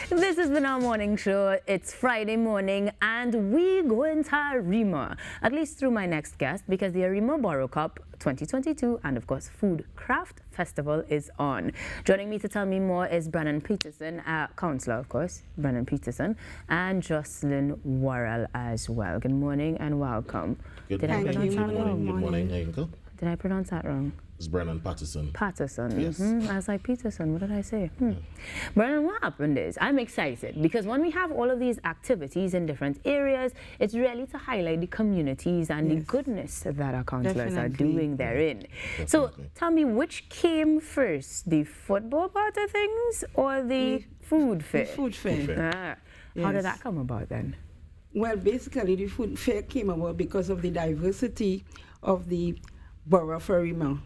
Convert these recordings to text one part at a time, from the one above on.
This has been our morning show. It's Friday morning and we go into Arima, at least through my next guest, because the Arima Borough Cup 2022 and of course Food Craft Festival is on. Joining me to tell me more is Brennon Peterson, Councillor of course, Brennon Peterson, and Joycelyn Worrel as well. Good morning and welcome. Good morning. Good morning. Did I pronounce that wrong? It's Brennon Peterson. Peterson. Yes. I was like, Peterson, what did I say? Brennan, what happened is, I'm excited because when we have all of these activities in different areas, it's really to highlight the communities and the goodness that our councillors are doing therein. So tell me, which came first, the football part of things or the food fair? The food fair. How did that come about then? Well, basically, the food fair came about because of the diversity of the borough of Arima.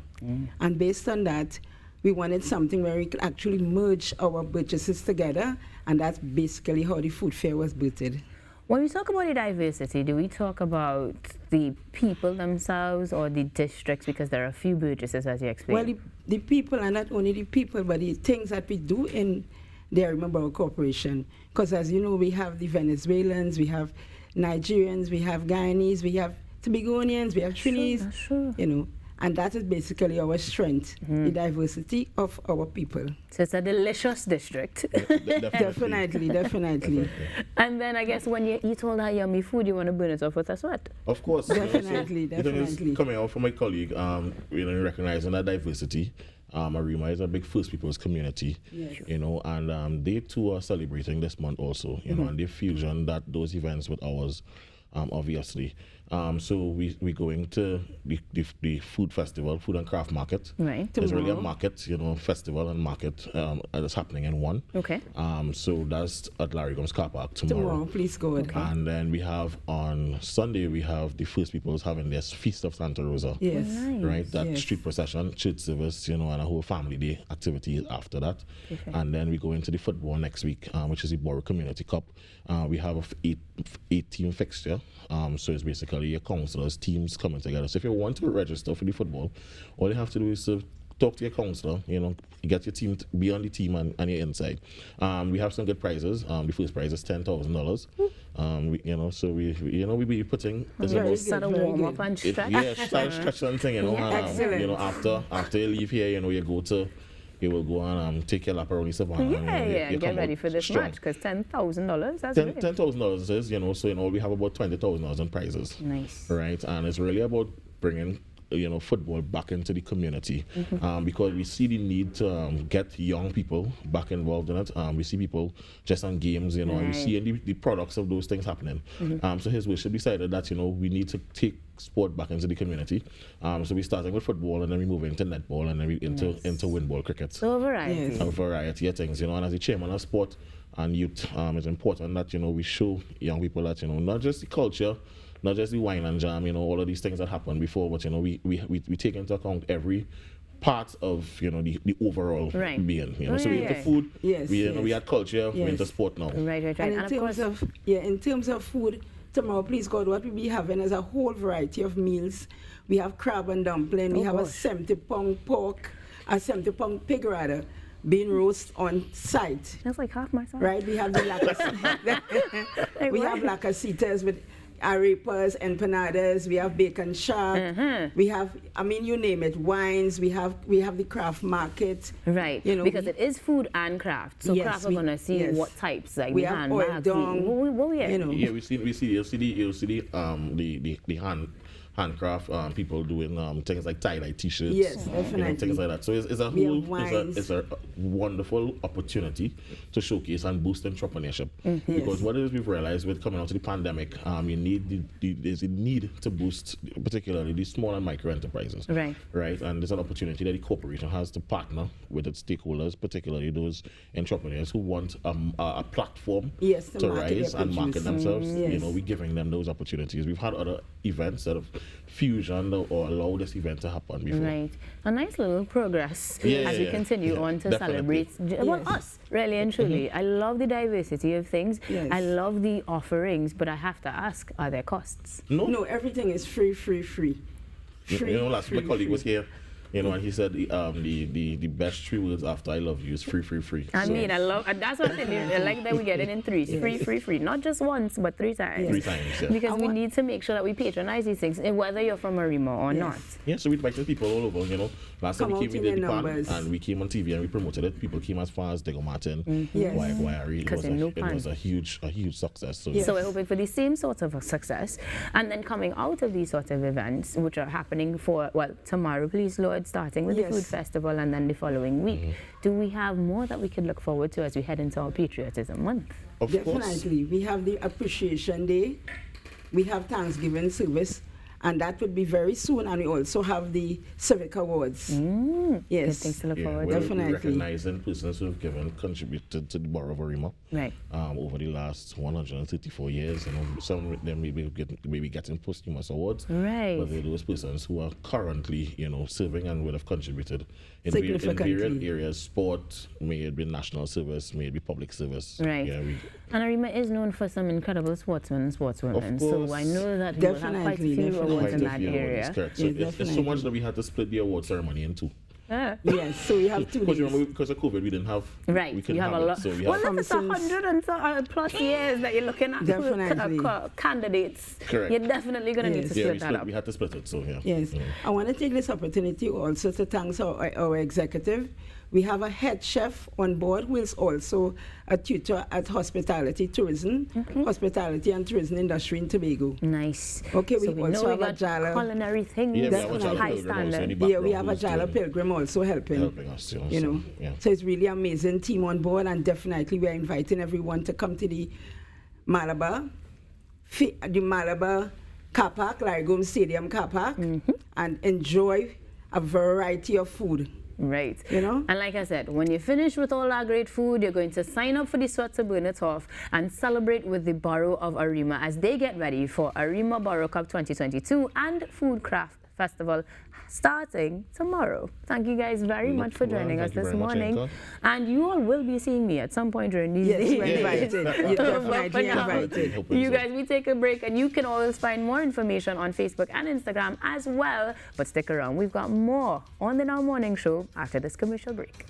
And based on that, we wanted something where we could actually merge our purchases together, and that's basically how the food fair was birthed. When we talk about the diversity, do we talk about the people themselves or the districts? Because there are a few purchases, as you explained. Well, the people, and not only the people, but the things that we do in the Arima Borough Corporation. Because as you know, we have the Venezuelans, we have Nigerians, we have Guyanese, we have Tobagonians, we have Trinidadians, you know. And that is basically our strength, the diversity of our people. So it's a delicious district. Definitely. And then I guess when you eat all that yummy food, you want to burn it off with a sweat. Of course. Definitely. The thing is, coming out from my colleague, recognizing that diversity, Arima is a big First Peoples community, you know, and they too are celebrating this month also, you know, and they fusion those events with ours. Obviously. So we're going to the food festival, food and craft market. Right. There's really a market, you know, festival and market that's happening in one. Okay. So that's at Larry Gomes Carpark tomorrow. Please go ahead. Okay. And then we have on Sunday, we have the First Peoples having this Feast of Santa Rosa. Yes. Nice. Right, that street procession, church service, you know, and a whole family day activity after that. Okay. And then we go into the football next week, which is the Borough Community Cup. We have a 8-team fixture. So it's basically your councillors, teams coming together. So if you want to register for the football, all you have to do is to talk to your councillor, you know, get your team to be on the team and you're inside. We have some good prizes. The first prize is $10,000. You know, so we be putting sort of warm up and stretch. Stretch and thing, you know. You know, after you leave here, you know, you will go and take your lap around the savannah. Get ready for this match, because $10,000, that's great. $10,000 is, you know, so in all we have about $20,000 in prizes. Nice. Right, and it's really about bringing, you know, football back into the community, because we see the need to get young people back involved in it. We see people just on games, you know, and we see the products of those things happening. So His Worship decided that, you know, we need to take sport back into the community. So we're starting with football, and then we move into netball, and then we into windball cricket. So a variety. A variety of things, you know, and as the chairman of sport and youth, it's important that, you know, we show young people that, you know, not just the culture, not just the wine and jam, you know, all of these things that happened before, but, you know, we take into account every part of, you know, the overall being, you know. So we have the food, we had culture, we're into sport now. Right. And in terms of food, tomorrow, please God, what we'll be having is a whole variety of meals. We have crab and dumpling, we have a 70-pound pork, a 70-pound pig rather, being roast on site. That's like half my size. Right, we have the we have lacasitas with arepas, empanadas, we have bacon shark, we have, I mean, you name it, wines, we have the craft market. Right, you know, because it is food and craft. So craft, we're gonna see what types, like we have oil dong, you know. Yeah, you'll see the handcraft people doing things like tie-dye t-shirts, definitely, you know, things like that. So it's a wonderful opportunity to showcase and boost entrepreneurship, because what it is we've realized with coming out of the pandemic, there's a need to boost particularly the small and micro enterprises, right, and there's an opportunity that the corporation has to partner with its stakeholders, particularly those entrepreneurs who want a platform to rise and market themselves. You know, we're giving them those opportunities. We've had other events that have fusion or allow this event to happen before. Right. A nice little progress as we continue on to celebrate us, really and truly. I love the diversity of things. I love the offerings, but I have to ask, are there costs? No, everything is free. You know, last my colleague was here You know, and he said the best 3 words after I love you is free, free, free. I mean, I love, that's what I'm saying. I like that we get it in 3. Free, free, free. Not just once, but 3 times. 3 times, yeah. Because we need to make sure that we patronize these things, whether you're from Arima or not. Yeah, so we invited people all over, you know. Last time we came, we did the pan, and we came on TV and we promoted it. People came as far as Diego Martin, Guayari. It was a huge success. So we're hoping for the same sort of a success. And then coming out of these sort of events, which are happening for, well, tomorrow, please, Lord, starting with the food festival and then the following week. Do we have more that we could look forward to as we head into our Patriotism Month? Of course. Definitely. We have the Appreciation Day. We have Thanksgiving service. And that would be very soon. And we also have the Civic Awards. Yes. Good things to look forward to. Definitely. We're recognizing persons who have contributed to the Borough of Arima over the last 134 years. You know, some of them may be getting posthumous awards. Right. But they're those persons who are currently, you know, serving and would have contributed in various areas. Sport, may it be national service, may it be public service. Right. Yeah, and Arima is known for some incredible sportsmen and sportswomen. So I know that we will have quite a few awards in that area. So it's so much that we had to split the award ceremony in 2. Yes, so we have 2 days. Because remember, because of COVID, we didn't have. Right, we couldn't you have a lot. So we Well, if it's 100 and plus years that you're looking at candidates, correct. You're definitely going to need to split that up. We had to split it, so yeah. Yes, I want to take this opportunity also to thank our executive. We have a head chef on board who is also a tutor at hospitality and tourism industry in Tobago. Nice. Okay, so we also have a Jala culinary thing. Yeah, high standard. Yeah, we have a Jala Pilgrim also helping us. You know, so it's really amazing team on board, and definitely we are inviting everyone to come to the Malabar Carpark, Larry Gomes Stadium Carpark, and enjoy a variety of food. Right. You know? And like I said, when you finish with all that great food, you're going to sign up for the Sweat to Burn It Off and celebrate with the Borough of Arima as they get ready for Arima Borough Cup 2022 and Food Craft Festival starting tomorrow. Thank you guys very much for joining us this morning. And you all will be seeing me at some point during these days. Yes, you're invited. You're definitely invited. You guys, we take a break, and you can always find more information on Facebook and Instagram as well. But stick around. We've got more on the Now Morning Show after this commercial break.